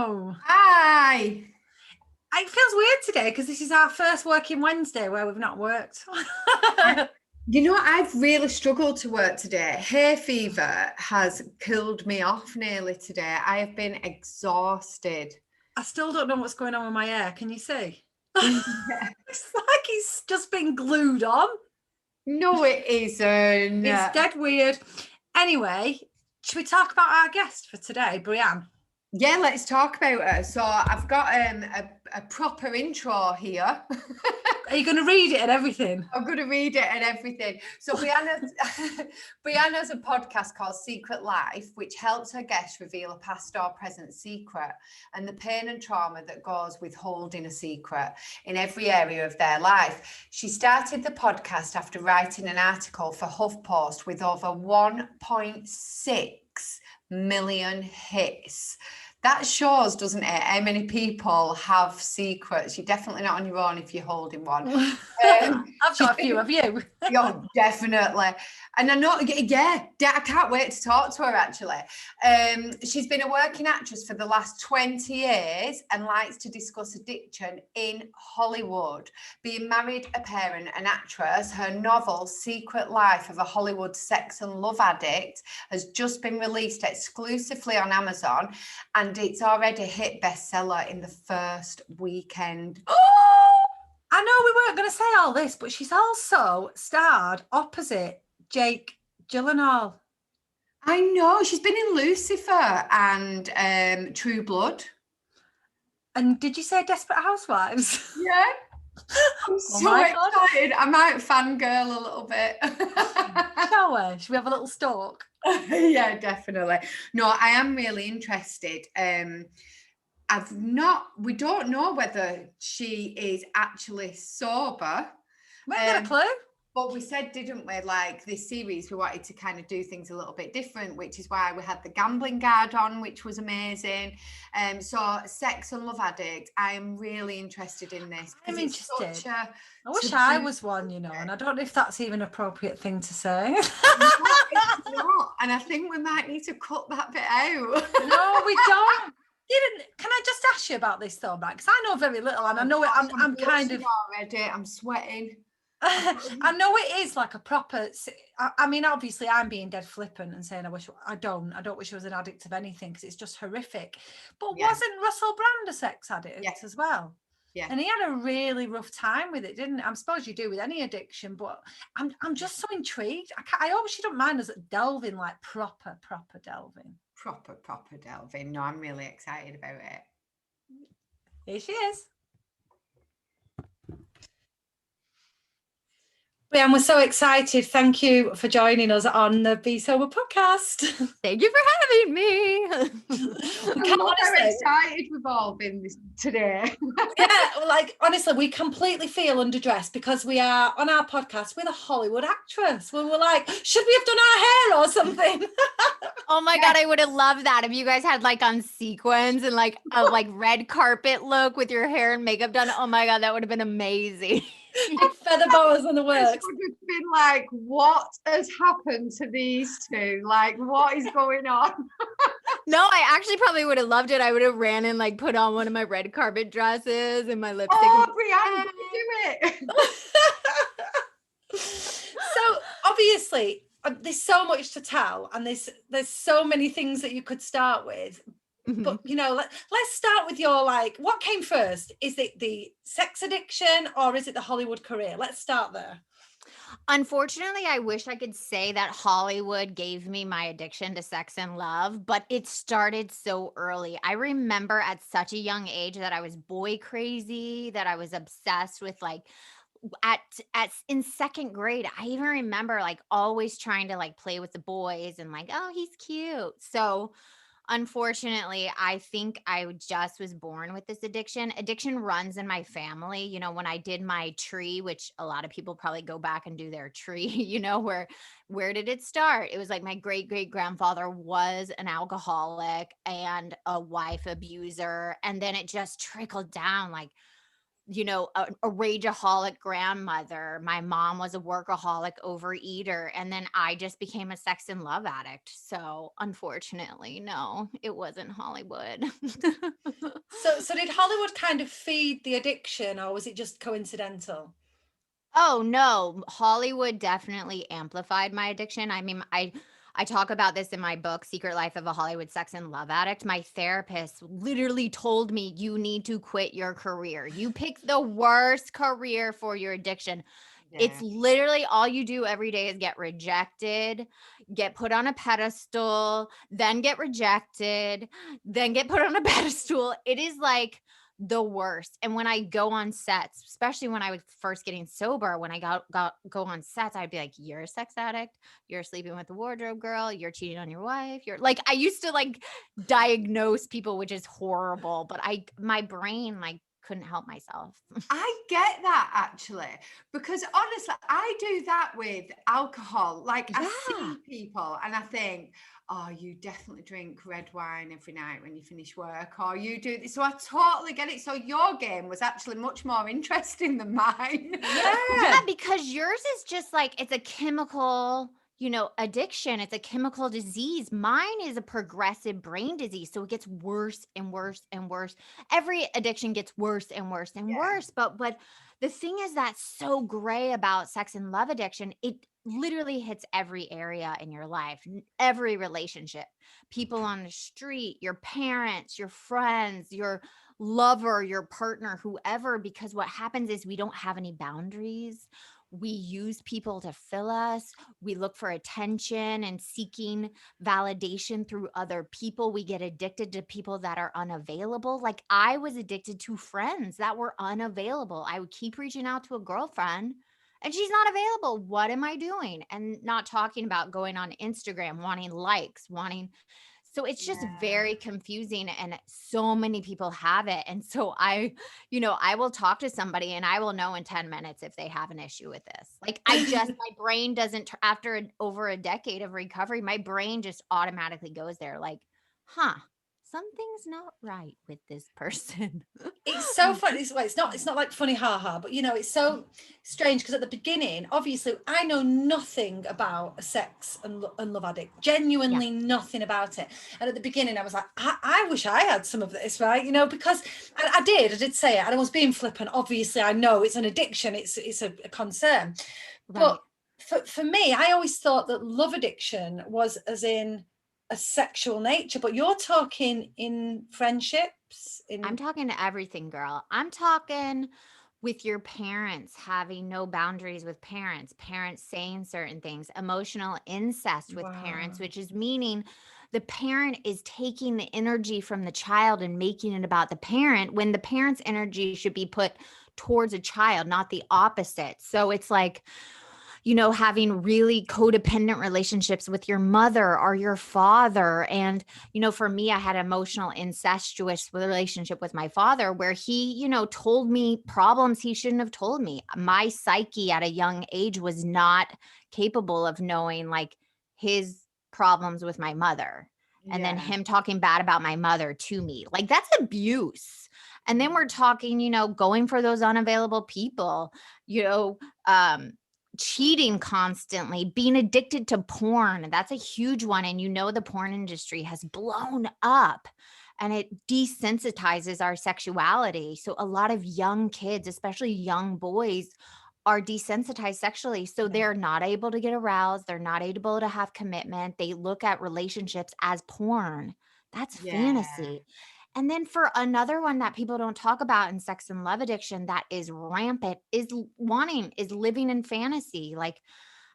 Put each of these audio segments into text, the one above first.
Hello. Hi. It feels weird today because this is our first working Wednesday where we've not worked. You know, I've really struggled to work today. Hay fever has killed me off nearly today. I have been exhausted. I still don't know what's going on with my hair. Can you see? Yeah. It's like it's just been glued on. No, it isn't. It's dead weird. Anyway, should we talk about our guest for today, Brianne? Yeah, let's talk about her. So I've got a proper intro here. Are you going to read it and everything? I'm going to read it and everything. So Brianna's a podcast called Secret Life, which helps her guests reveal a past or present secret and the pain and trauma that goes with holding a secret in every area of their life. She started the podcast after writing an article for HuffPost with over 1.6 million hits. That shows, doesn't it, how many people have secrets. You're definitely not on your own if you're holding one. I've got a few of you. Yeah, definitely. And I know, yeah, I can't wait to talk to her, actually. She's been a working actress for the last 20 years and likes to discuss addiction in Hollywood. Being married, a parent, an actress, her novel, Secret Life of a Hollywood Sex and Love Addict, has just been released exclusively on Amazon, and it's already a hit bestseller in the first weekend. I know we weren't going to say all this, but she's also starred opposite Jake Gyllenhaal. I know. She's been in Lucifer and True Blood. And did you say Desperate Housewives? Yeah. I'm so excited. I might fangirl a little bit. Shall we? Should we have a little stalk? Yeah, definitely. No, I am really interested. We don't know whether she is actually sober. We haven't got a clue. But we said, didn't we, like this series, we wanted to kind of do things a little bit different, which is why we had the gambling guard on, which was amazing. So Sex and Love Addict, I am really interested in this. I'm interested. I wish I was one, you know, and I don't know if that's even an appropriate thing to say. No, and I think we might need to cut that bit out. No, we don't. Can I just ask you about this though, Matt? Because I know very little, and I know I'm kind of already. I'm sweating. I know it is like a proper. I mean, obviously, I'm being dead flippant and saying I don't wish I was an addict of anything because it's just horrific. But wasn't Russell Brand a sex addict as well? Yeah. And he had a really rough time with it, didn't he? I suppose you do with any addiction, but I'm just so intrigued. I hope she don't mind us delving, like proper delving. Proper delving. No, I'm really excited about it. Here she is. And we're so excited. Thank you for joining us on the Be Sober podcast. Thank you for having me. I'm excited we've all been today. Yeah, like honestly, we completely feel underdressed because we are on our podcast with a Hollywood actress. We were like, should we have done our hair or something? Oh my God, I would have loved that if you guys had like on sequins and like a like red carpet look with your hair and makeup done. Oh my God, that would have been amazing. Feather boas and the works. It would have been like, what has happened to these two? Like, what is going on? No, I actually probably would have loved it. I would have ran and like put on one of my red carpet dresses and my lipstick. Oh, Brianne, do it. So obviously, there's so much to tell, and there's so many things that you could start with. Mm-hmm. But, you know, let's start with your, like, what came first? Is it the sex addiction or is it the Hollywood career? Let's start there. Unfortunately, I wish I could say that Hollywood gave me my addiction to sex and love, but it started so early. I remember at such a young age that I was boy crazy, that I was obsessed with like in second grade. I even remember like always trying to like play with the boys and like, oh, he's cute. So unfortunately, I think I just was born with this addiction. Addiction runs in my family. You know, when I did my tree, which a lot of people probably go back and do their tree, you know, where did it start? It was like my great grandfather was an alcoholic and a wife abuser. And then it just trickled down like a rageaholic grandmother. My mom was a workaholic overeater. And then I just became a sex and love addict. So unfortunately, no, it wasn't Hollywood. So did Hollywood kind of feed the addiction, or was it just coincidental? Oh no, Hollywood definitely amplified my addiction. I mean, I talk about this in my book, Secret Life of a Hollywood Sex and Love Addict. My therapist literally told me, you need to quit your career. You picked the worst career for your addiction. It's Yeah. literally all you do every day is get rejected, get put on a pedestal, then get rejected, then get put on a pedestal. It is like the worst. And when I go on sets, especially when I was first getting sober, when I go on sets, I'd be like, you're a sex addict, you're sleeping with the wardrobe girl, you're cheating on your wife. You're like, I used to like diagnose people, which is horrible, but my brain like couldn't help myself. I get that actually, because honestly, I do that with alcohol. Like I Yeah. see people and I think, oh, you definitely drink red wine every night when you finish work, or you do this. So I totally get it. So your game was actually much more interesting than mine. Yeah, because yours is just like, it's a chemical, addiction. It's a chemical disease. Mine is a progressive brain disease. So it gets worse and worse and worse. Every addiction gets worse and worse and Yeah. worse. But the thing is that's so gray about sex and love addiction. It literally hits every area in your life, every relationship, people on the street, your parents, your friends, your lover, your partner, whoever, because what happens is we don't have any boundaries. We use people to fill us. We look for attention and seeking validation through other people. We get addicted to people that are unavailable. Like I was addicted to friends that were unavailable. I would keep reaching out to a girlfriend and she's not available. What am I doing? And not talking about going on Instagram, wanting likes, so it's just Yeah. very confusing and so many people have it. And so I will talk to somebody and I will know in 10 minutes if they have an issue with this. Like my brain doesn't, after over a decade of recovery, my brain just automatically goes there like, something's not right with this person. It's so funny. It's not like funny haha, but it's so strange because at the beginning, obviously, I know nothing about a sex and love addict, genuinely nothing about it. And at the beginning, I was like, I wish I had some of this, right? Because I did say it, and I was being flippant. Obviously, I know it's an addiction, it's a concern. Right. But for me, I always thought that love addiction was as in a sexual nature, but you're talking in friendships. I'm talking to everything, girl. I'm talking with your parents, having no boundaries with parents saying certain things, emotional incest with parents, Wow. which is meaning the parent is taking the energy from the child and making it about the parent when the parent's energy should be put towards a child, not the opposite. So it's like, having really codependent relationships with your mother or your father. And, for me, I had emotional incestuous relationship with my father where he, told me problems he shouldn't have told me. My psyche at a young age was not capable of knowing like his problems with my mother. And then him talking bad about my mother to me. Like that's abuse. And then we're talking, going for those unavailable people, cheating constantly, being addicted to porn. That's a huge one. And the porn industry has blown up and it desensitizes our sexuality. So a lot of young kids, especially young boys, are desensitized sexually. So they're not able to get aroused. They're not able to have commitment. They look at relationships as porn. That's fantasy. And then for another one that people don't talk about in sex and love addiction that is rampant is living in fantasy, like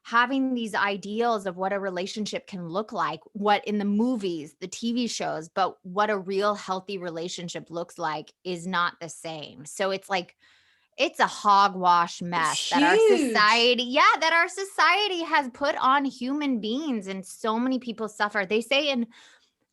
having these ideals of what a relationship can look like, what in the movies, the TV shows, but what a real healthy relationship looks like is not the same. So it's like, it's a hogwash mess It's that huge. that our society has put on human beings, and so many people suffer. They say in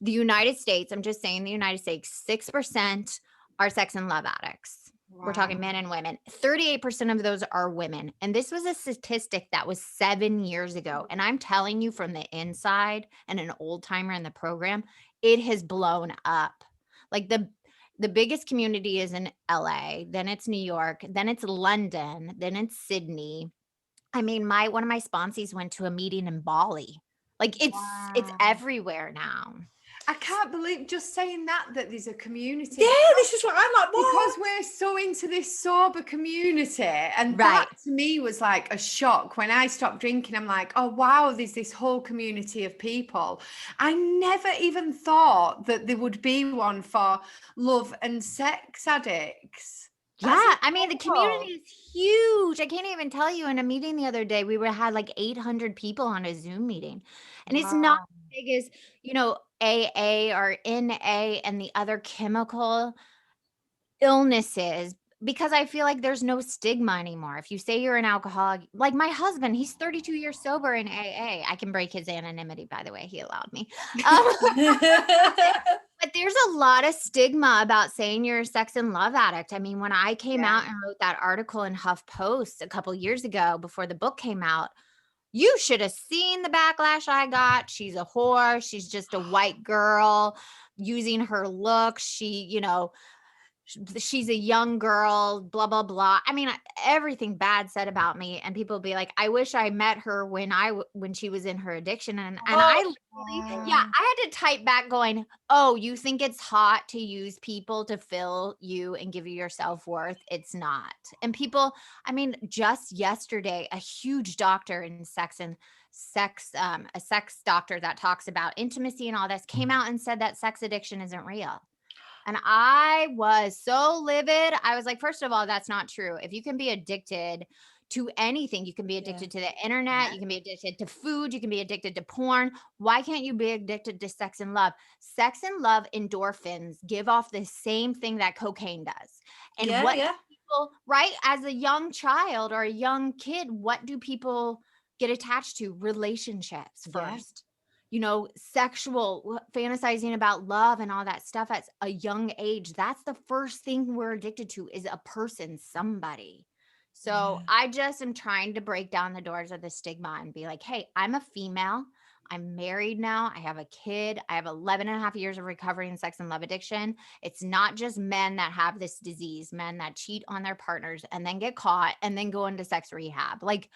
the United States, I'm just saying the United States, 6% are sex and love addicts. We're talking men and women. 38% of those are women. And this was a statistic that was 7 years ago. And I'm telling you from the inside and an old timer in the program, it has blown up. Like the biggest community is in LA, then it's New York, then it's London, then it's Sydney. I mean, one of my sponsees went to a meeting in Bali. Like it's Wow. everywhere now. I can't believe just saying that there's a community. Yeah, this is what I'm like, Because what? we're so into this sober community. And Right. that to me was like a shock. When I stopped drinking, I'm like, oh, wow, there's this whole community of people. I never even thought that there would be one for love and sex addicts. Yeah, That's I mean, the incredible. community is huge. I can't even tell you. In a meeting the other day, had like 800 people on a Zoom meeting. And it's not Wow. as big as, AA or NA and the other chemical illnesses, because I feel like there's no stigma anymore. If you say you're an alcoholic, like my husband, he's 32 years sober in AA. I can break his anonymity, by the way. He allowed me. But there's a lot of stigma about saying you're a sex and love addict. I mean, when I came out and wrote that article in HuffPost a couple years ago before the book came out, you should have seen the backlash I got. She's a whore. She's just a white girl using her look. She's a young girl, blah, blah, blah. I mean, everything bad said about me. And people be like, I wish I met her when she was in her addiction. And I literally, I had to type back going, oh, you think it's hot to use people to fill you and give you your self-worth? It's not. And people, I mean, just yesterday, a huge doctor in sex, a sex doctor that talks about intimacy and all this, came out and said that sex addiction isn't real. And I was so livid. I was like, first of all, that's not true. If you can be addicted to anything, you can be addicted to the internet, you can be addicted to food, you can be addicted to porn. Why can't you be addicted to sex and love? Sex and love endorphins give off the same thing that cocaine does. And people, right? As a young child or a young kid, what do people get attached to? Relationships first. Sexual fantasizing about love and all that stuff at a young age. That's the first thing we're addicted to, is a person, somebody. So I just am trying to break down the doors of the stigma and be like, hey, I'm a female. I'm married now. I have a kid. I have 11 and a half years of recovery in sex and love addiction. It's not just men that have this disease, men that cheat on their partners and then get caught and then go into sex rehab. Like,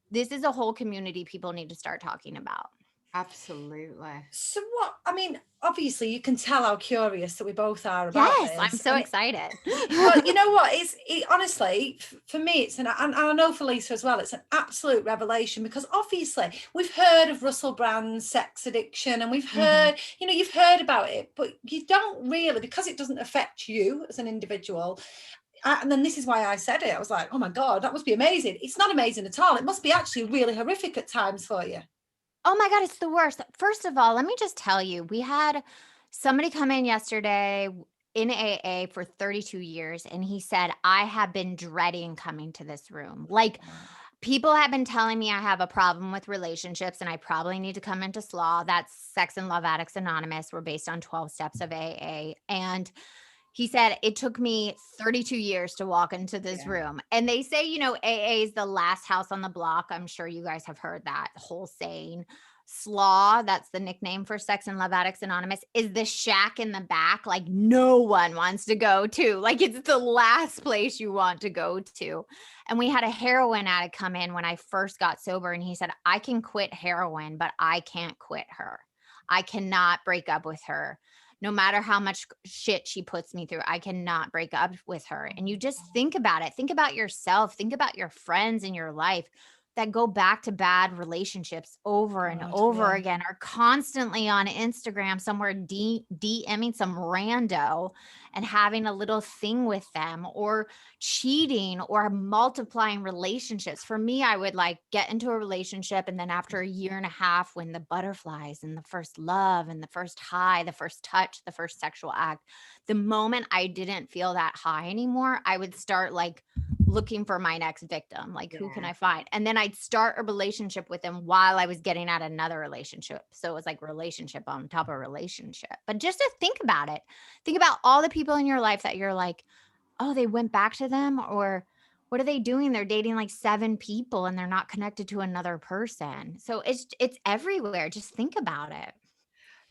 this is a whole community people need to start talking about. Absolutely. So obviously you can tell how curious that we both are about this. I'm so excited. But you know what? Honestly, for me, it's and I know for Lisa as well, it's an absolute revelation, because obviously we've heard of Russell Brand's sex addiction and we've heard, you've heard about it, but you don't really, because it doesn't affect you as an individual. And then this is why I said it. I was like, oh my God, that must be amazing. It's not amazing at all. It must be actually really horrific at times for you. Oh my God, it's the worst. First of all, let me just tell you, we had somebody come in yesterday in AA for 32 years, and he said, I have been dreading coming to this room. Like, people have been telling me I have a problem with relationships and I probably need to come into SLAW. That's Sex and Love Addicts Anonymous. We're based on 12 steps of AA. And he said, it took me 32 years to walk into this room. And they say, AA is the last house on the block. I'm sure you guys have heard that whole saying. SLAW, that's the nickname for Sex and Love Addicts Anonymous, is the shack in the back, like no one wants to go to. Like, it's the last place you want to go to. And we had a heroin addict come in when I first got sober, and he said, I can quit heroin, but I can't quit her. I cannot break up with her. No matter how much shit she puts me through, I cannot break up with her. And you just think about it. Think about yourself. Think about your friends in your life that go back to bad relationships over and over again, are constantly on Instagram somewhere DMing some rando and having a little thing with them, or cheating, or multiplying relationships. For me, I would like get into a relationship, and then after a year and a half, when the butterflies and the first love and the first high, the first touch, the first sexual act, the moment I didn't feel that high anymore, I would start like looking for my next victim. Like, who can I find? And then I'd start a relationship with them while I was getting at another relationship. So it was like relationship on top of relationship. But just to think about it, think about all the people in your life that you're like, oh, they went back to them, or what are they doing? They're dating like 7 people and they're not connected to another person. So it's everywhere. Just think about it.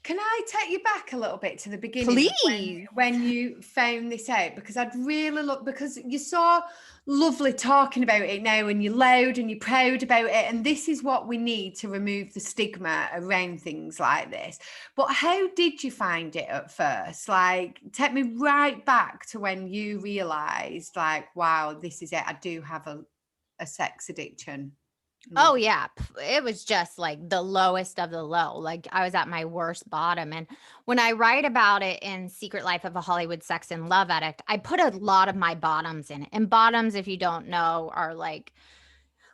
Can I take you back a little bit to the beginning? Please. When you found this out, because I'd really look, because you're so lovely talking about it now, and you're loud and you're proud about it. And this is what we need to remove the stigma around things like this. But how did you find it at first? Like, take me right back to when you realized, like, wow, this is it. I do have a sex addiction. Oh yeah, it was just like the lowest of the low. Like I was at my worst bottom. And when I write about it in Secret Life of a Hollywood Sex and Love Addict, I put a lot of my bottoms in it. And bottoms, if you don't know, are like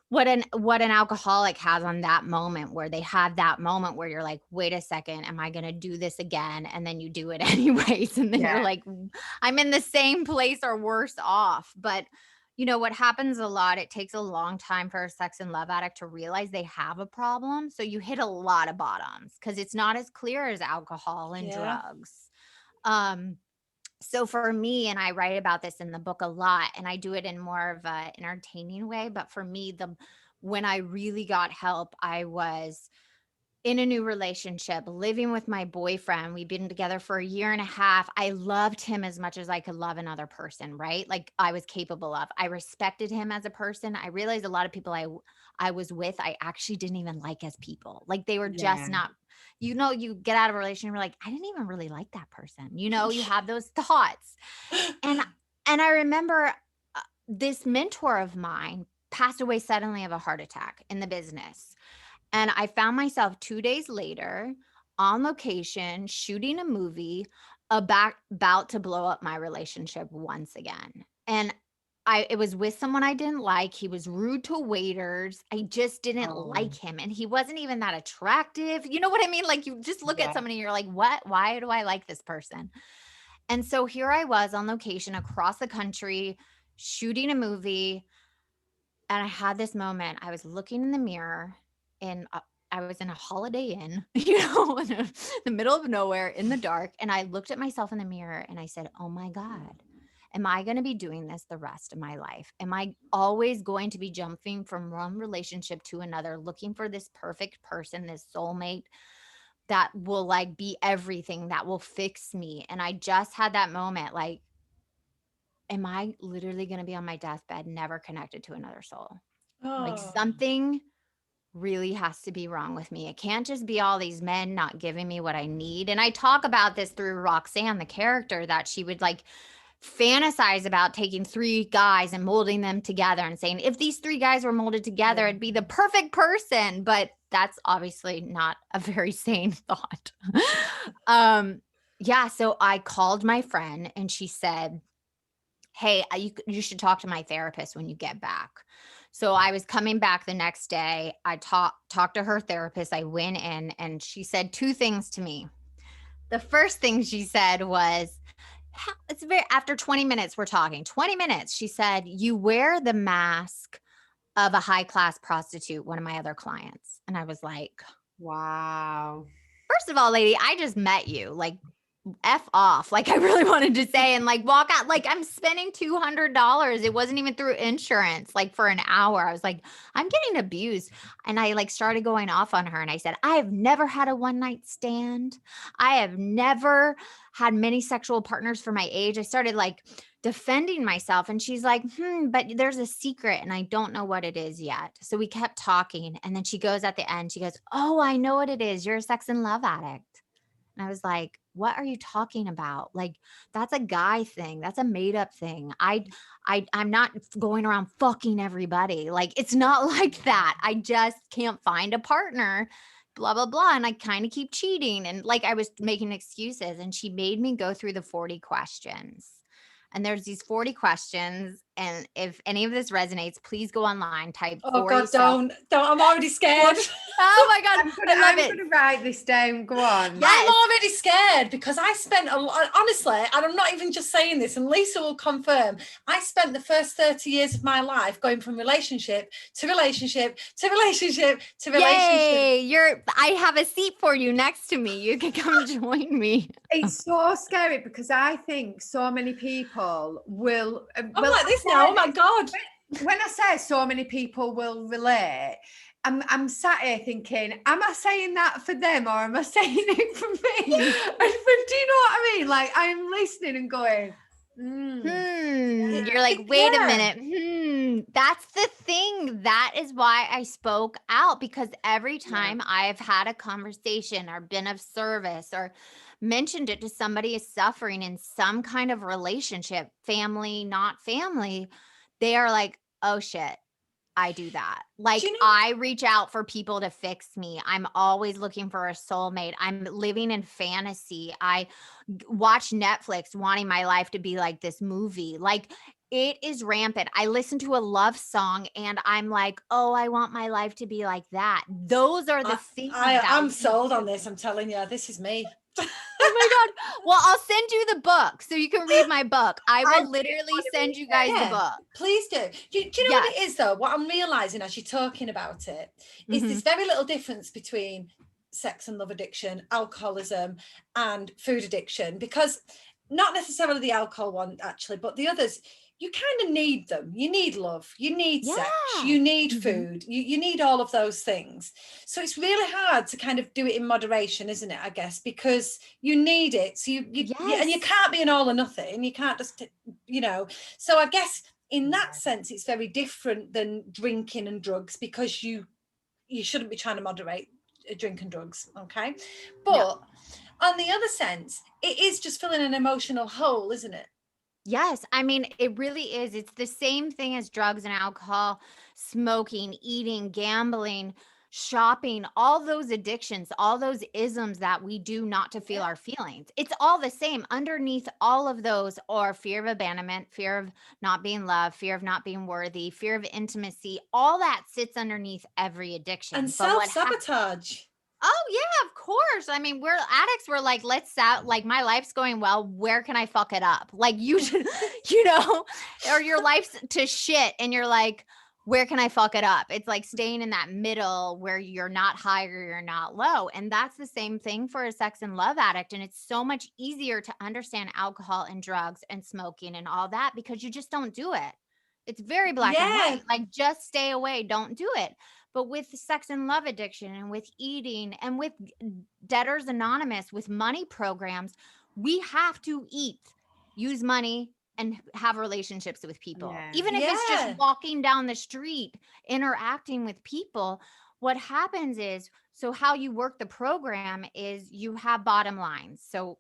what an alcoholic has on that moment, where they have that moment where you're like, wait a second, am I going to do this again? And then you do it anyways. And then you're like, I'm in the same place or worse off. But you know what happens a lot, it takes a long time for a sex and love addict to realize they have a problem. So you hit a lot of bottoms because it's not as clear as alcohol and drugs. So for me, and I write about this in the book a lot, and I do it in more of an entertaining way. But for me, when I really got help, I was in a new relationship, living with my boyfriend. We'd been together for a year and a half. I loved him as much as I could love another person, right? Like I was capable of. I respected him as a person. I realized a lot of people I was with, I actually didn't even like as people. Like they were just not, you know, you get out of a relationship, you're like, I didn't even really like that person. You know, you have those thoughts. And I remember this mentor of mine passed away suddenly of a heart attack in the business. And I found myself 2 days later on location, shooting a movie about to blow up my relationship once again. And it was with someone I didn't like. He was rude to waiters. I just didn't like him. And he wasn't even that attractive. You know what I mean? Like you just look at somebody and you're like, what? Why do I like this person? And so here I was on location across the country, shooting a movie. And I had this moment. I was looking in the mirror, and I was in a Holiday Inn, you know, in the middle of nowhere in the dark. And I looked at myself in the mirror and I said, oh my God, am I going to be doing this the rest of my life? Am I always going to be jumping from one relationship to another, looking for this perfect person, this soulmate that will like be everything, that will fix me? And I just had that moment, like, am I literally going to be on my deathbed, never connected to another soul? Like something really has to be wrong with me. It can't just be all these men not giving me what I need. And I talk about this through Roxanne, the character, that she would like fantasize about taking 3 guys and molding them together and saying, if these 3 guys were molded together, it'd be the perfect person. But that's obviously not a very sane thought. So I called my friend and she said, hey, you should talk to my therapist when you get back. So I was coming back the next day. I talked to her therapist. I went in and she said 2 things to me. The first thing she said was, after 20 minutes, we're talking 20 minutes. She said, you wear the mask of a high class prostitute, one of my other clients. And I was like, wow. First of all, lady, I just met you. Like, F off. Like I really wanted to say and like walk out. Like I'm spending $200. It wasn't even through insurance, like for an hour. I was like, I'm getting abused. And I like started going off on her. And I said, I have never had a one night stand. I have never had many sexual partners for my age. I started like defending myself. And she's like, but there's a secret and I don't know what it is yet. So we kept talking. And then she goes at the end, she goes, oh, I know what it is. You're a sex and love addict. And I was like, what are you talking about? Like, that's a guy thing. That's a made up thing. I'm not going around fucking everybody. Like, it's not like that. I just can't find a partner, blah, blah, blah. And I kind of keep cheating. And like, I was making excuses and she made me go through the 40 questions. And there's these 40 questions. And if any of this resonates, please go online, type 40. Oh God, don't. I'm already scared. Oh my God. I'm going to write this down. Go on. Yes. I'm already scared because I spent a lot, honestly, and I'm not even just saying this, and Lisa will confirm, I spent the first 30 years of my life going from relationship to relationship to relationship to relationship. Yay, I have a seat for you next to me. You can come join me. It's so scary because I think so many people will. I'm like this now. Oh my God. When I say so many people will relate, I'm sat here thinking, am I saying that for them or am I saying it for me? And, but do you know what I mean? Like, I'm listening and going, You're like, wait a minute. That's the thing. That is why I spoke out, because every time I've had a conversation or been of service or mentioned it to somebody is suffering in some kind of relationship, family, not family, they are like, oh shit, I do that. Like, I reach out for people to fix me. I'm always looking for a soulmate. I'm living in fantasy. I watch Netflix wanting my life to be like this movie. Like, it is rampant. I listen to a love song and I'm like, oh, I want my life to be like that. Those are the things I'm sold on this. I'm telling you, this is me. Oh my God. Well, I'll send you the book so you can read my book. I will literally send you guys the book. Please do. Do you know what it is though? What I'm realizing as you're talking about it is this very little difference between sex and love addiction, alcoholism, and food addiction, because not necessarily the alcohol one actually, but the others, you kind of need them. You need love, you need sex, you need food, you need all of those things. So it's really hard to kind of do it in moderation, isn't it? I guess, because you need it. So you and you can't be an all or nothing. You can't just, so I guess in that sense, it's very different than drinking and drugs, because you shouldn't be trying to moderate drink and drugs. Okay. But on the other sense, it is just filling an emotional hole, isn't it? Yes. I mean, it really is. It's the same thing as drugs and alcohol, smoking, eating, gambling, shopping, all those addictions, all those isms that we do not to feel our feelings. It's all the same. Underneath all of those are fear of abandonment, fear of not being loved, fear of not being worthy, fear of intimacy. All that sits underneath every addiction. And self-sabotage. Oh yeah, of course. I mean, we're addicts. We're like, like my life's going well. Where can I fuck it up? Like you should, or your life's to shit. And you're like, where can I fuck it up? It's like staying in that middle where you're not high or you're not low. And that's the same thing for a sex and love addict. And it's so much easier to understand alcohol and drugs and smoking and all that because you just don't do it. It's very black and white. Like, just stay away. Don't do it. But with sex and love addiction and with eating and with Debtors Anonymous, with money programs, we have to eat, use money, and have relationships with people. Even if it's just walking down the street, interacting with people, what happens is, so how you work the program is you have bottom lines. So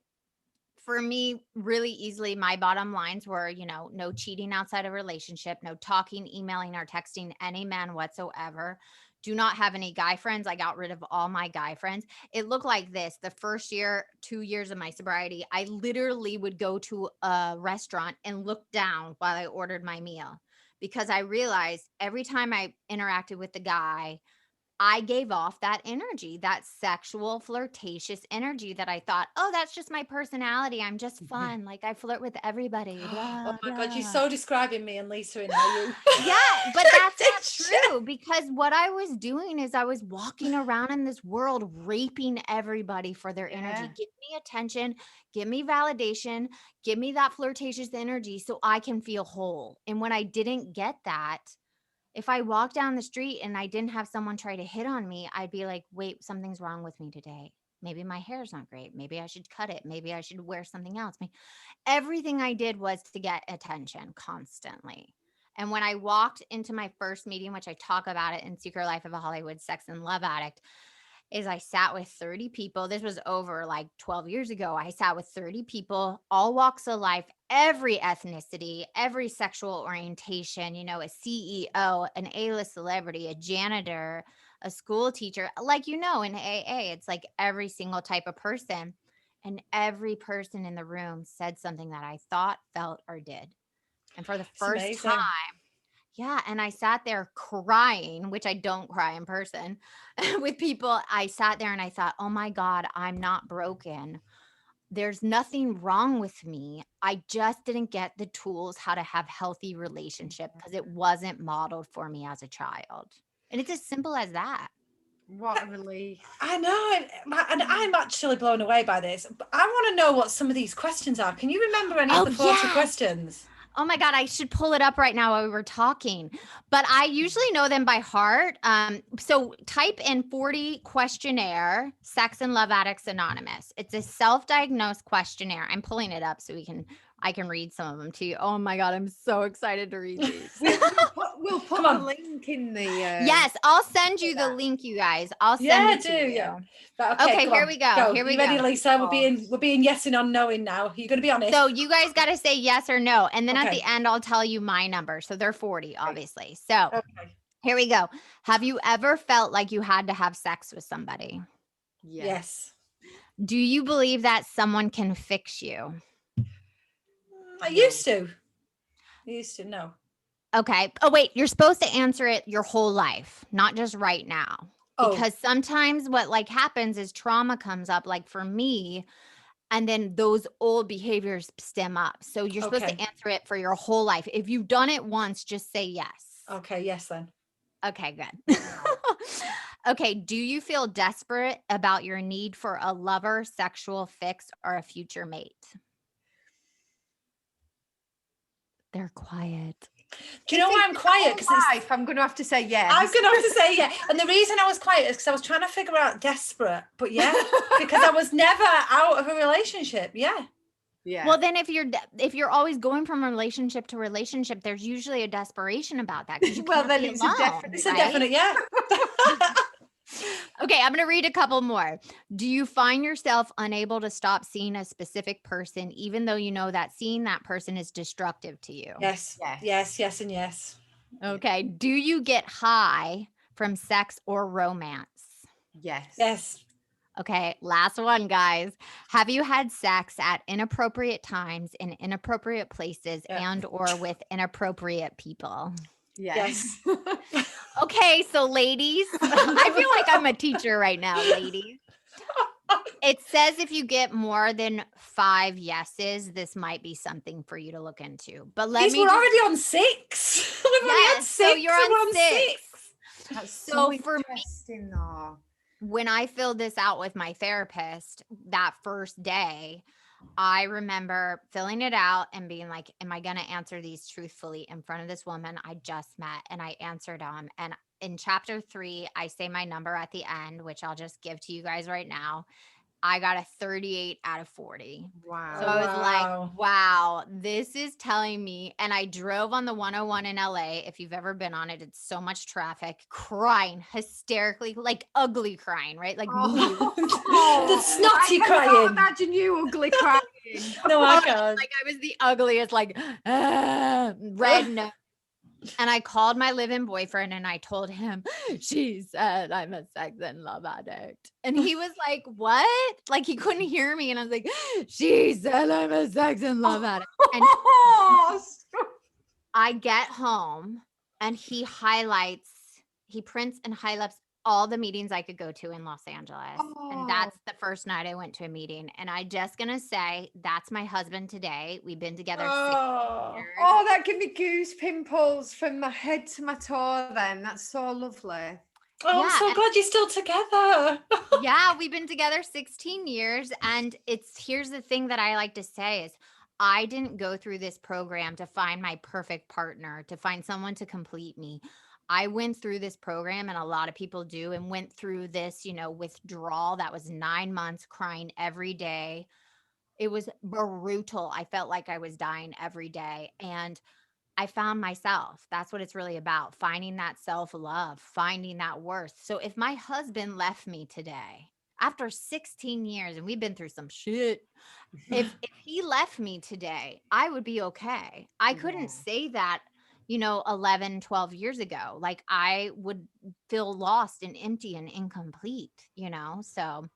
for me, really easily, my bottom lines were, no cheating outside a relationship, no talking, emailing, or texting any man whatsoever. Do not have any guy friends. I got rid of all my guy friends. It looked like this. The first 2 years of my sobriety, I literally would go to a restaurant and look down while I ordered my meal, because I realized every time I interacted with the guy, I gave off that energy, that sexual, flirtatious energy that I thought, oh, that's just my personality. I'm just fun. Like, I flirt with everybody. Blah, oh my blah. God, you're so describing me and Lisa in how you. Yeah, but that's not true, because what I was doing is I was walking around in this world raping everybody for their energy. Give me attention, give me validation, give me that flirtatious energy so I can feel whole. And when I didn't get that, if I walked down the street and I didn't have someone try to hit on me, I'd be like, wait, something's wrong with me today. Maybe my hair's not great. Maybe I should cut it. Maybe I should wear something else. Everything I did was to get attention constantly. And when I walked into my first meeting, which I talk about it in Secret Life of a Hollywood Sex and Love Addict, is I sat with 30 people. This was over like 12 years ago. I sat with 30 people, all walks of life, every ethnicity, every sexual orientation, a CEO, an A-list celebrity, a janitor, a school teacher. Like, in AA, it's like every single type of person. And every person in the room said something that I thought, felt, or did. And for the first time, and I sat there crying, which I don't cry in person with people. I sat there and I thought, oh my God, I'm not broken. There's nothing wrong with me. I just didn't get the tools how to have healthy relationship because it wasn't modeled for me as a child. And it's as simple as that. What a relief. I know. And I'm actually blown away by this. I want to know what some of these questions are. Can you remember any of the 40 questions? Oh my God, I should pull it up right now while we were talking. But I usually know them by heart. So type in 40 questionnaire, Sex and Love Addicts Anonymous. It's a self-diagnosed questionnaire. I'm pulling it up so I can read some of them to you. Oh my God, I'm so excited to read these. We'll put Come the on. link in the. Yes, I'll send you the link, you guys. I'll send Yeah, it to do you. yeah. Right, Okay, come here on, we go. Here we You ready, go. Lisa? We're being yes and unknowing now. You're going to be honest. So you guys got to say yes or no. And then at Okay. the end, I'll tell you my number. So they're 40, obviously. So Okay. here we go. Have you ever felt like you had to have sex with somebody? Yes. Do you believe that someone can fix you? I used to. No. Okay. Oh, wait, you're supposed to answer it your whole life, not just right now. Because sometimes what like happens is trauma comes up, like for me, and then those old behaviors stem up. So you're supposed to answer it for your whole life. If you've done it once, just say yes. Okay, yes then. Okay, good. Okay, do you feel desperate about your need for a lover, sexual fix, or a future mate? They're quiet. Do you know why I'm quiet? Because I'm going to have to say yes. I'm going to have to say yeah. And the reason I was quiet is because I was trying to figure out desperate. But yeah, because I was never out of a relationship. Yeah. Yeah. Well, then if you're always going from relationship to relationship, there's usually a desperation about that. Well, then it's a definite, yeah. Okay, I'm going to read a couple more. Do you find yourself unable to stop seeing a specific person, even though you know that seeing that person is destructive to you? Yes, and yes. Okay. Do you get high from sex or romance? Yes. Okay, last one, guys. Have you had sex at inappropriate times in inappropriate places and or with inappropriate people? Yes. Okay, so ladies, I feel like I'm a teacher right now, ladies. It says if you get more than 5 yeses, this might be something for you to look into. But we're already on 6. We've already had 6. So you're on 6. That's so for interesting, though. When I filled this out with my therapist that first day, I remember filling it out and being like, am I going to answer these truthfully in front of this woman I just met? And I answered them. And in chapter 3, I say my number at the end, which I'll just give to you guys right now. I got a 38 out of 40. Wow. So I was like, wow, this is telling me. And I drove on the 101 in LA. If you've ever been on it, it's so much traffic, crying hysterically, like ugly crying, right? Like the snotty I crying. can't imagine you ugly crying. No, I can't. Like I was the ugliest, like red nose. And I called my live-in boyfriend and I told him, she said I'm a sex and love addict. And he was like, what? Like he couldn't hear me. And I was like, she said I'm a sex and love addict. And I get home and he prints and highlights all the meetings I could go to in Los Angeles. And that's the first night I went to a meeting. And I just gonna say, that's my husband today. We've been together 6 years. Oh, that gave me goose pimples from my head to my toe then. That's so lovely. Oh, yeah, I'm so glad you're still together. Yeah, we've been together 16 years. And here's the thing that I like to say is I didn't go through this program to find my perfect partner, to find someone to complete me. I went through this program, and a lot of people do, and went through this, withdrawal that was 9 months, crying every day. It was brutal. I felt like I was dying every day. And I found myself. That's what it's really about. Finding that self-love, finding that worth. So if my husband left me today after 16 years, and we've been through some shit, if he left me today, I would be okay. I couldn't say that 11, 12 years ago. Like I would feel lost and empty and incomplete, so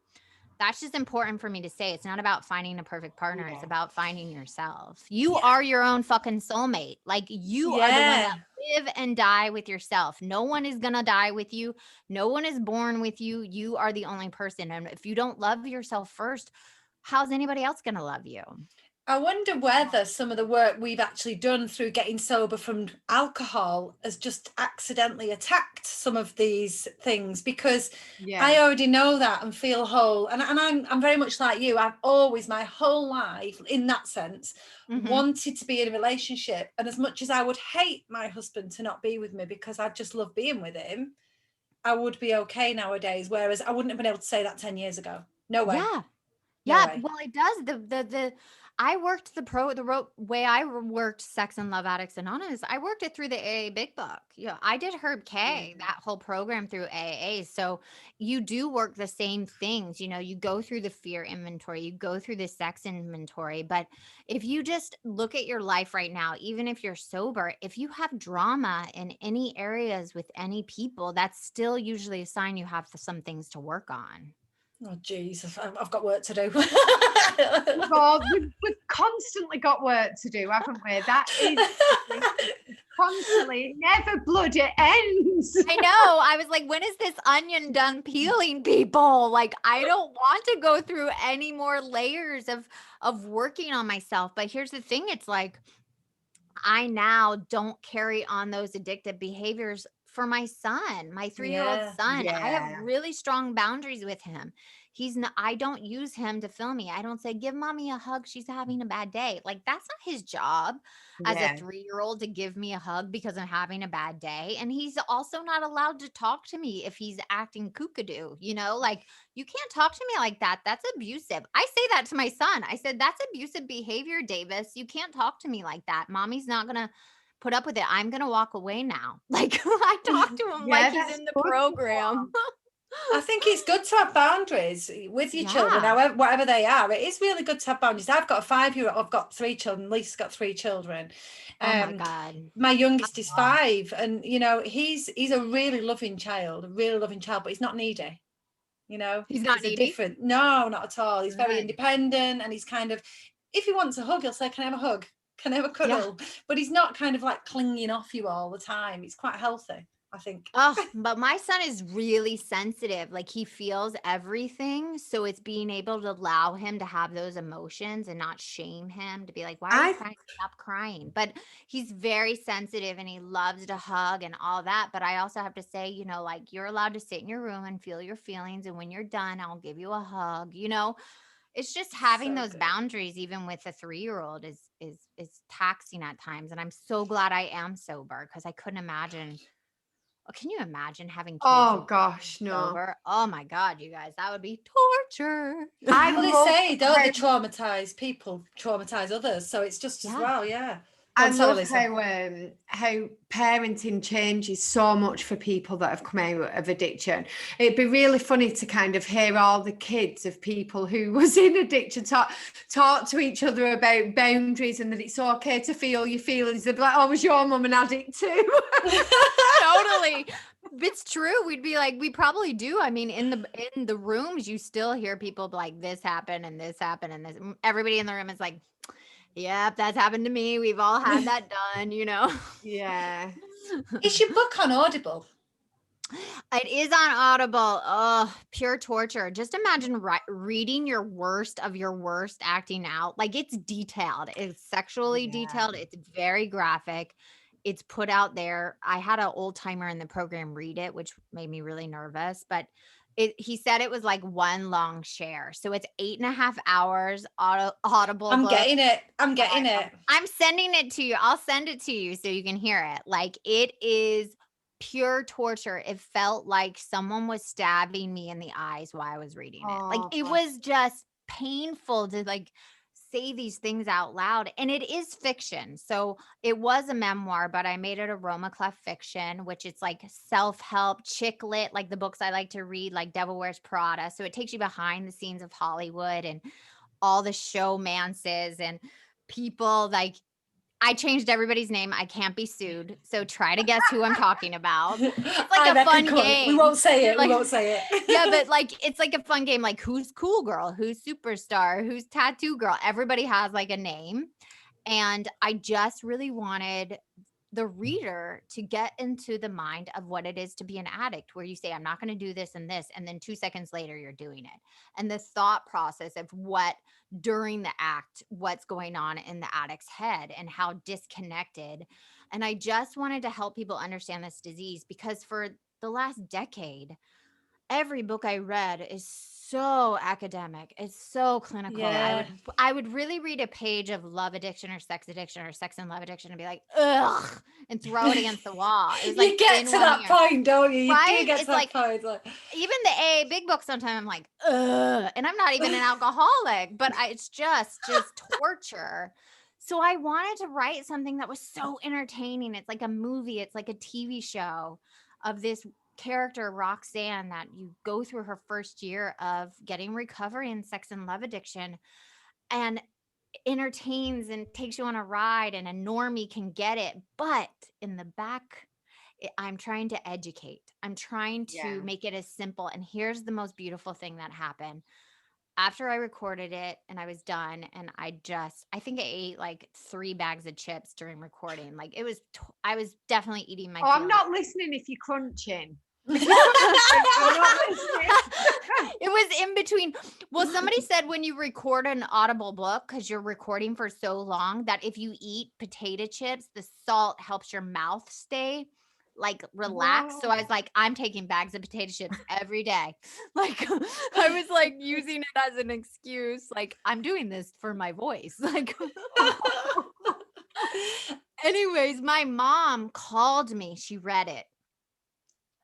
that's just important for me to say. It's not about finding a perfect partner. It's about finding yourself. You are your own fucking soulmate. Like you are the one that live and die with yourself. No one is going to die with you. No one is born with you. You are the only person. And if you don't love yourself first, how's anybody else going to love you? I wonder whether some of the work we've actually done through getting sober from alcohol has just accidentally attacked some of these things, because I already know that and feel whole. And I'm very much like you. I've always, my whole life, in that sense, wanted to be in a relationship. And as much as I would hate my husband to not be with me because I just love being with him, I would be okay nowadays. Whereas I wouldn't have been able to say that 10 years ago. No way. Yeah, well, it does. I worked way I worked Sex and Love Addicts Anonymous. I worked it through the AA Big Book. I did Herb K, that whole program through AA. So you do work the same things. You go through the fear inventory, you go through the sex inventory. But if you just look at your life right now, even if you're sober, if you have drama in any areas with any people, that's still usually a sign you have some things to work on. Oh, geez, I've got work to do. We've constantly got work to do, haven't we? That is constantly, never bloody ends. I know. I was like, when is this onion done peeling, people? Like, I don't want to go through any more layers of working on myself. But here's the thing. It's like, I now don't carry on those addictive behaviors for my son, my 3-year-old son. I have really strong boundaries with him. I don't use him to fill me. I don't say, give mommy a hug, she's having a bad day. Like, that's not his job as a 3-year-old to give me a hug because I'm having a bad day. And he's also not allowed to talk to me if he's acting kookadoo, like, you can't talk to me like that. That's abusive. I say that to my son. I said, that's abusive behavior, Davis. You can't talk to me like that. Mommy's not going to put up with it. I'm going to walk away now. Like, I talk to him like he's in the program. I think it's good to have boundaries with your children, however, whatever they are. It is really good to have boundaries. I've got a 5-year-old. I've got 3 children. Lisa's got 3 children. Oh my God. My youngest is 5, and he's a really loving child, but he's not needy. He's not needy. No, not at all. He's very independent, and he's kind of, if he wants a hug, he'll say, "Can I have a hug? Can I have a cuddle?" But he's not kind of like clinging off you all the time. It's quite healthy, I think. But my son is really sensitive. Like, he feels everything. So it's being able to allow him to have those emotions and not shame him, to be like, why are you crying? Stop crying. But he's very sensitive and he loves to hug and all that. But I also have to say, like, you're allowed to sit in your room and feel your feelings. And when you're done, I'll give you a hug. It's just having those boundaries, even with a 3-year-old, is taxing at times. And I'm so glad I am sober, because I couldn't imagine. Can you imagine having kids? Oh gosh, no. Sober? Oh my God, you guys, that would be torture. They say, don't they, traumatize people, traumatize others. So it's just as well, I love how parenting changes so much for people that have come out of addiction. It'd be really funny to kind of hear all the kids of people who was in addiction talk to each other about boundaries, and that it's okay to feel your feelings. They'd be like, "Oh, was your mum an addict too?" Totally. It's true. We'd be like, we probably do. I mean, in the rooms, you still hear people be like, this happened and this happened and this. Everybody in the room is like, yep, that's happened to me. We've all had that done, Yeah. Is your book on Audible? It is on Audible. Oh, pure torture. Just imagine reading your worst of your worst acting out. Like, it's detailed. It's sexually detailed. It's very graphic. It's put out there. I had an old timer in the program read it, which made me really nervous, but he said it was like one long share. So it's 8.5 hours Audible. I'm getting it. I'm sending it to you. I'll send it to you so you can hear it. Like, it is pure torture. It felt like someone was stabbing me in the eyes while I was reading it. Like, it was just painful to like say these things out loud. And it is fiction. So it was a memoir, but I made it a Roma Clef fiction, which it's like self-help, chick lit, like the books I like to read, like Devil Wears Prada. So it takes you behind the scenes of Hollywood and all the showmances and people. Like, I changed everybody's name. I can't be sued. So try to guess who I'm talking about. It's like a fun game. We won't say it. Like, we won't say it. Yeah, but like, it's like a fun game. Like, who's cool girl? Who's superstar? Who's tattoo girl? Everybody has like a name. And I just really wanted the reader to get into the mind of what it is to be an addict, where you say, I'm not going to do this and this. And then 2 seconds later, you're doing it. And the thought process of what during the act, what's going on in the addict's head and how disconnected. And I just wanted to help people understand this disease, because for the last decade, every book I read is so academic. It's so clinical. Yeah. I would really read a page of love addiction or sex sex and love addiction and be like, ugh, and throw it against the wall. It was like You get in to 1 that year. point, don't you? You Right? do get to It's that like, point. Like, even the AA big book, sometimes I'm like, ugh, and I'm not even an alcoholic, but it's just torture. So I wanted to write something that was so entertaining. It's like a movie. It's like a TV show of this character, Roxanne, that you go through her first year of getting recovery in sex and love addiction, and entertains and takes you on a ride, and a normie can get it. But in the back, I'm trying to educate. I'm trying to Yeah. make it as simple. And here's the most beautiful thing that happened. After I recorded it and I was done, and I think I ate like 3 bags of chips during recording. Like I was definitely eating my Oh, I'm feelings. not listening if you're crunching. If you're crunching, I'm not listening. It was in between. Well, somebody said when you record an audible book, because you're recording for so long, that if you eat potato chips, the salt helps your mouth stay like relaxed. So I was like, I'm taking bags of potato chips every day. Like I was like using it as an excuse. Like, I'm doing this for my voice. Like anyways, my mom called me. She read it.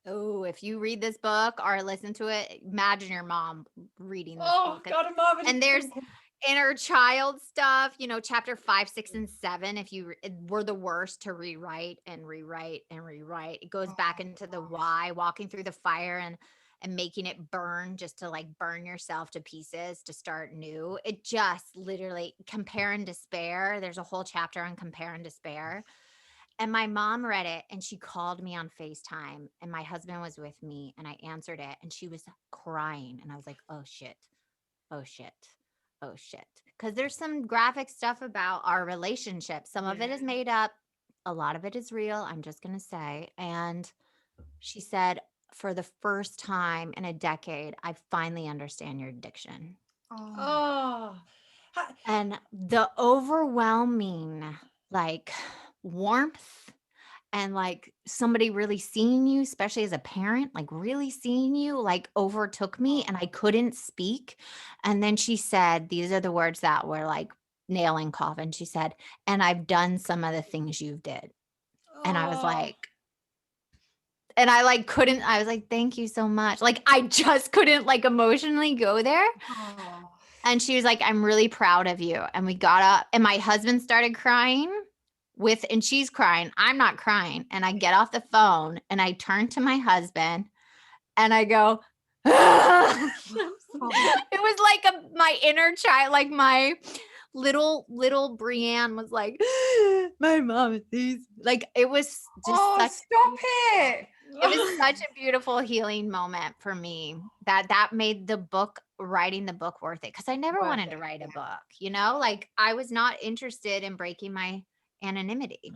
Oh, if you read this book or listen to it, imagine your mom reading this book. God, I'm already And there's thinking. inner child stuff, chapter 5, 6, and 7. If you were the worst to rewrite and rewrite and rewrite, it goes back into the why, walking through the fire and making it burn, just to like burn yourself to pieces to start new. It just literally compare and despair. There's a whole chapter on compare and despair. And my mom read it and she called me on FaceTime, and my husband was with me, and I answered it and she was crying, and I was like, oh shit. Oh shit. Oh shit. Because there's some graphic stuff about our relationship. Some of it is made up. A lot of it is real. I'm just going to say. And she said, for the first time in a decade, I finally understand your addiction. Oh. And the overwhelming like warmth, and like somebody really seeing you, especially as a parent, like really seeing you, like overtook me, and I couldn't speak. And then she said, these are the words that were like nail in coffin. She said, and I've done some of the things you've did. And I was like, and I like couldn't, I was like, thank you so much. Like, I just couldn't like emotionally go there. And she was like, I'm really proud of you. And we got up, and my husband started crying and she's crying. I'm not crying. And I get off the phone and I turn to my husband and I go, it was like my inner child, like my little Brianne was like, my mom is like, it was just stop it. It was such a beautiful healing moment for me that made writing the book worth it. Cause I never wanted to write a book, like I was not interested in breaking my anonymity.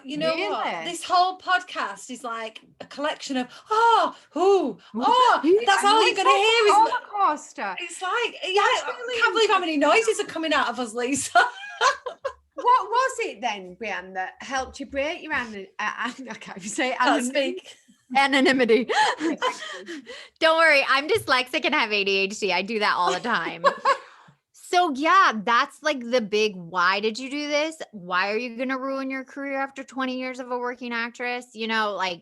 You know what? This whole podcast is like a collection of that's all you're gonna hear is roller coaster. It's like, I can't believe how many noises are coming out of us, Lisa. What was it then, Brianne, that helped you break your I can't even say anonymity? Don't worry, I'm dyslexic and have ADHD. I do that all the time. So yeah, that's like the big, why did you do this? Why are you going to ruin your career after 20 years of a working actress? The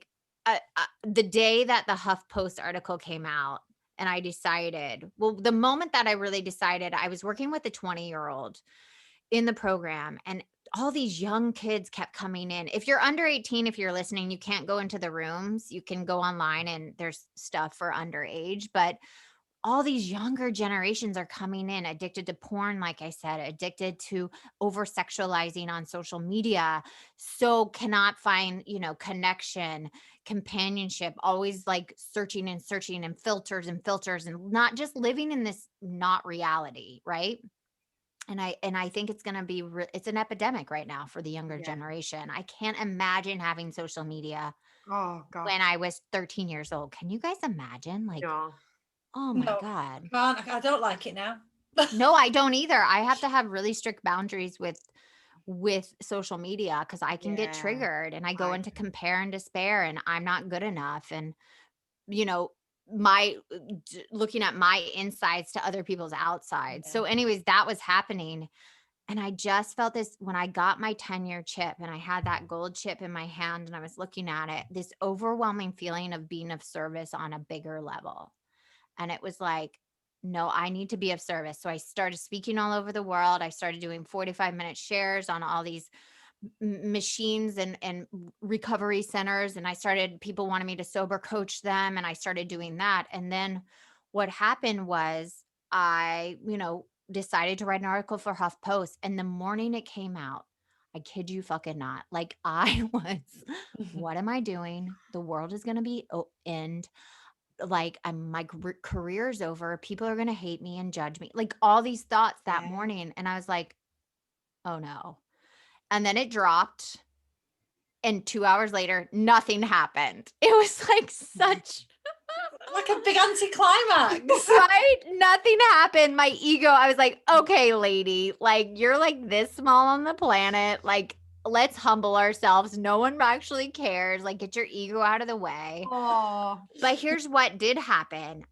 day that the HuffPost article came out, and I decided, the moment that I really decided, I was working with a 20-year-old in the program, and all these young kids kept coming in. If you're under 18, if you're listening, you can't go into the rooms. You can go online and there's stuff for underage, but all these younger generations are coming in addicted to porn, like I said, addicted to over sexualizing on social media. So cannot find, connection, companionship, always like searching and filters and not just living in this not reality. Right. And I think it's going to be, it's an epidemic right now for the younger generation. I can't imagine having social media Oh God. when I was 13 years old. Can you guys imagine? Like, No. oh my No, God. I don't like it now. No, I don't either. I have to have really strict boundaries with social media because I can get Yeah. triggered and I go Right. into compare and despair and I'm not good enough. And, you know, looking at my insides to other people's outsides. Yeah. So anyways, that was happening. And I just felt this when I got my 10-year chip and I had that gold chip in my hand and I was looking at it, this overwhelming feeling of being of service on a bigger level. And it was like, no, I need to be of service. So I started speaking all over the world. I started doing 45-minute shares on all these machines and recovery centers. And people wanted me to sober coach them. And I started doing that. And then what happened was I, decided to write an article for HuffPost. And the morning it came out, I kid you fucking not, like I was, what am I doing? The world is going to be end. Like my career's over. People are going to hate me and judge me. Like all these thoughts that morning. And I was like, oh no. And then it dropped. And 2 hours later, nothing happened. It was like such like a big anticlimax. right? Nothing happened. My ego, I was like, okay, lady, like you're like this small on the planet. Like, let's humble ourselves. No one actually cares. Like, get your ego out of the way. Oh. But here's what did happen.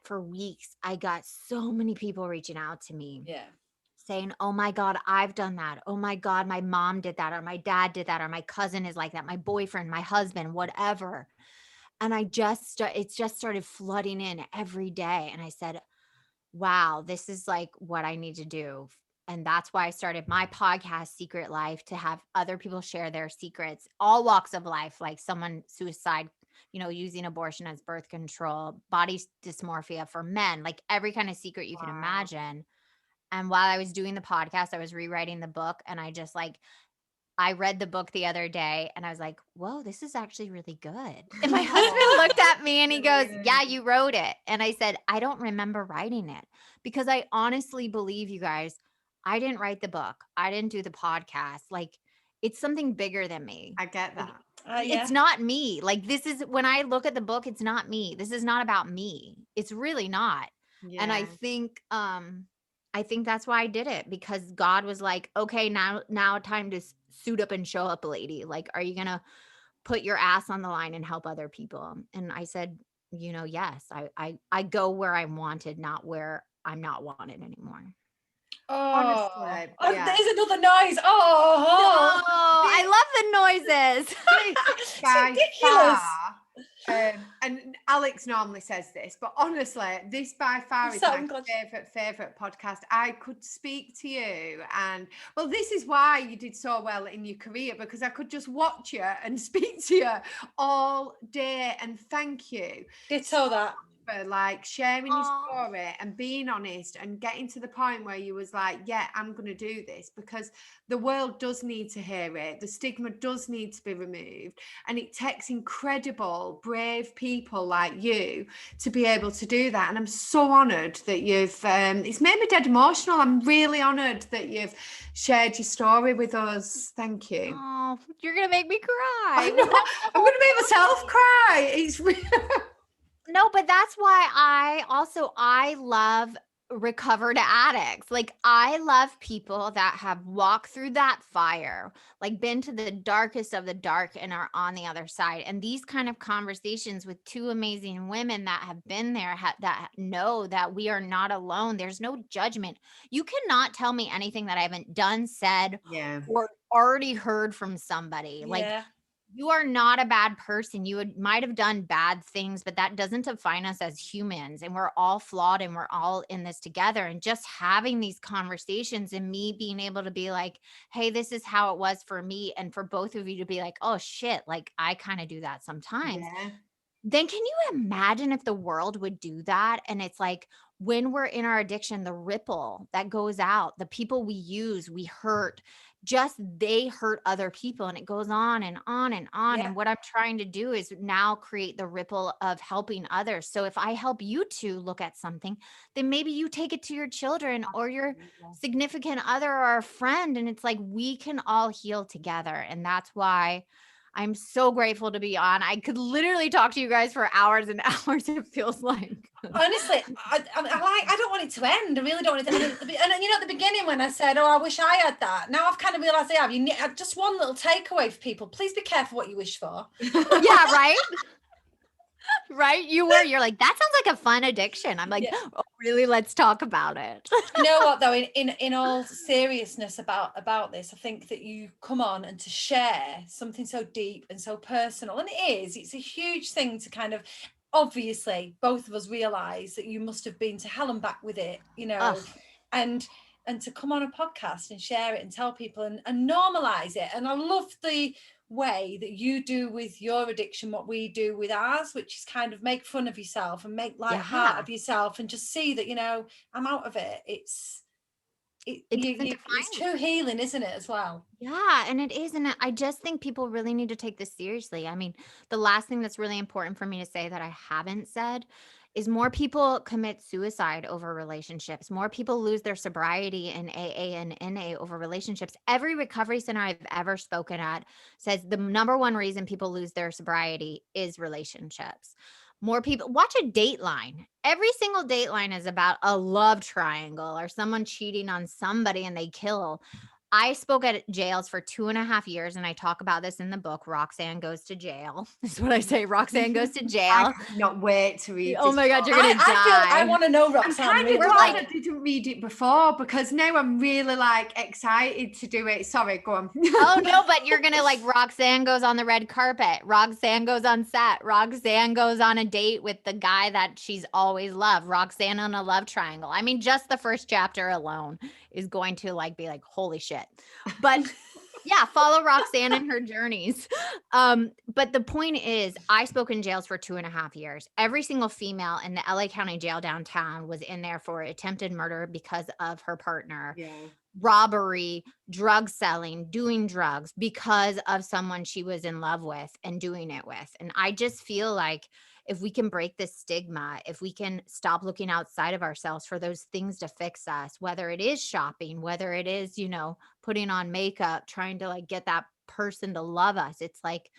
For weeks, I got so many people reaching out to me. Yeah. Saying, oh my God, I've done that. Oh my God, my mom did that, or my dad did that, or my cousin is like that, my boyfriend, my husband, whatever. And it just started flooding in every day. And I said, wow, this is like what I need to do. And that's why I started my podcast, Secret Life, to have other people share their secrets, all walks of life, like someone suicide, using abortion as birth control, body dysmorphia for men, like every kind of secret you can imagine. And while I was doing the podcast, I was rewriting the book and I read the book the other day and I was like, whoa, this is actually really good. And my husband looked at me and he goes, yeah, you wrote it. And I said, I don't remember writing it because I honestly believe, you guys, I didn't write the book. I didn't do the podcast. Like it's something bigger than me. I get that. It's not me. Like when I look at the book, it's not me. This is not about me. It's really not. Yeah. And I think that's why I did it because God was like, okay, now time to suit up and show up, lady. Like, are you going to put your ass on the line and help other people? And I said, yes, I go where I'm wanted, not where I'm not wanted anymore. Honestly, there's another noise. Oh, no, I love the noises. It's ridiculous. And Alex normally says this, but honestly, this by far is my favorite podcast. I could speak to you, and well, this is why you did so well in your career, because I could just watch you and speak to you all day. And thank you. Ditto that. For like sharing your story and being honest and getting to the point where you was like, yeah, I'm going to do this, because the world does need to hear it. The stigma does need to be removed. And it takes incredible, brave people like you to be able to do that. And I'm so honoured that you've, it's made me dead emotional. I'm really honoured that you've shared your story with us. Thank you. Oh, you're going to make me cry. I know. I'm going to make myself cry. It's really... No, but that's why I love recovered addicts. Like I love people that have walked through that fire, like been to the darkest of the dark and are on the other side. And these kind of conversations with two amazing women that have been there, that know that we are not alone. There's no judgment. You cannot tell me anything that I haven't done, said, or already heard from somebody. Like you are not a bad person. You might have done bad things, but that doesn't define us as humans. And we're all flawed and we're all in this together. And just having these conversations and me being able to be like, hey, this is how it was for me. And for both of you to be like, oh shit, like I kind of do that sometimes. Then can you imagine if the world would do that? And it's like, when we're in our addiction, the ripple that goes out, the people we use, we hurt, just they hurt other people, and it goes on and on and on. Yeah. And what I'm trying to do is now create the ripple of helping others. So if I help you to look at something, then maybe you take it to your children or your significant other or a friend. And it's like, we can all heal together. And that's why I'm so grateful to be on. I could literally talk to you guys for hours and hours, it feels like. Honestly, I don't want it to end. I really don't want it to end. And you know, at the beginning when I said, oh, I wish I had that. Now I've kind of realized I have. You need just one little takeaway for people. Please be careful what you wish for. Yeah, right? Right? You're like, that sounds like a fun addiction. I'm like, oh, really? Let's talk about it. You know what though, in all seriousness about this, I think that you come on and to share something so deep and so personal, and it's a huge thing to kind of, obviously both of us realize that you must have been to hell and back with it, you know. and to come on a podcast and share it and tell people and normalize it. And I love the way that you do with your addiction what we do with ours, which is kind of make fun of yourself and make light heart of yourself and just see that, you know, I'm out of it. It's true healing, isn't it, as well? Yeah, and it is. And I just think people really need to take this seriously. I mean, the last thing that's really important for me to say that I haven't said is more people commit suicide over relationships. More people lose their sobriety in AA and NA over relationships. Every recovery center I've ever spoken at says the number one reason people lose their sobriety is relationships. More people watch a Dateline. Every single Dateline is about a love triangle or someone cheating on somebody and they kill. I spoke at jails for 2.5 years, and I talk about this in the book. Roxanne Goes to Jail. That's what I say. Roxanne Goes to Jail. I cannot wait to read Oh this my God, you're book. going to die. I want to know, Roxanne. I'm kind of glad I didn't read it before, because now I'm really like excited to do it. Sorry, go on. Oh no, but you're going to like Roxanne goes on the red carpet. Roxanne goes on set. Roxanne goes on a date with the guy that she's always loved. Roxanne on a love triangle. I mean, just the first chapter alone is going to like be like, holy shit. But yeah, follow Roxanne and her journeys. But the point is, I spoke in jails for 2.5 years. Every single female in the LA County jail downtown was in there for attempted murder because of her partner, robbery, drug selling, doing drugs because of someone she was in love with and doing it with. And I just feel like if we can break this stigma, if we can stop looking outside of ourselves for those things to fix us, whether it is shopping, whether it is, you know, putting on makeup, trying to like get that person to love us. It's like,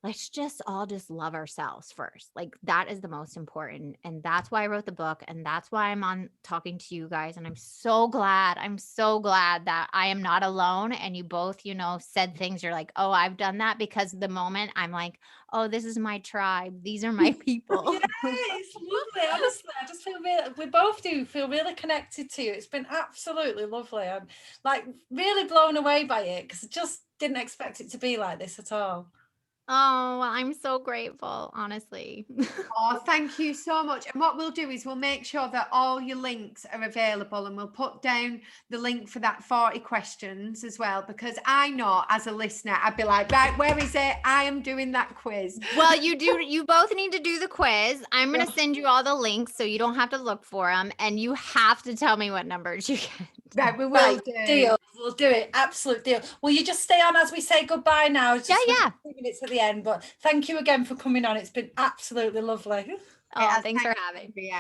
let's just all just love ourselves first. Like that is the most important. And that's why I wrote the book. And that's why I'm on talking to you guys. And I'm so glad that I am not alone. And you both, you know, said things. You're like, oh, I've done that, because the moment I'm like, oh, this is my tribe. These are my people. Yeah, it's lovely. Honestly, I just feel we both do feel really connected to you. It's been absolutely lovely. I'm like really blown away by it, because I just didn't expect it to be like this at all. Oh, well, I'm so grateful, honestly. Oh, thank you so much. And what we'll do is we'll make sure that all your links are available, and we'll put down the link for that 40 questions as well, because I know as a listener, I'd be like, right, where is it? I am doing that quiz. Well, you both need to do the quiz. I'm going to send you all the links so you don't have to look for them, and you have to tell me what numbers you get. Right, we will do. Deal. We'll do it. Absolute deal. Will you just stay on as we say goodbye now? It's just 2 minutes at the end, but thank you again for coming on. It's been absolutely lovely. Oh, thanks for having me.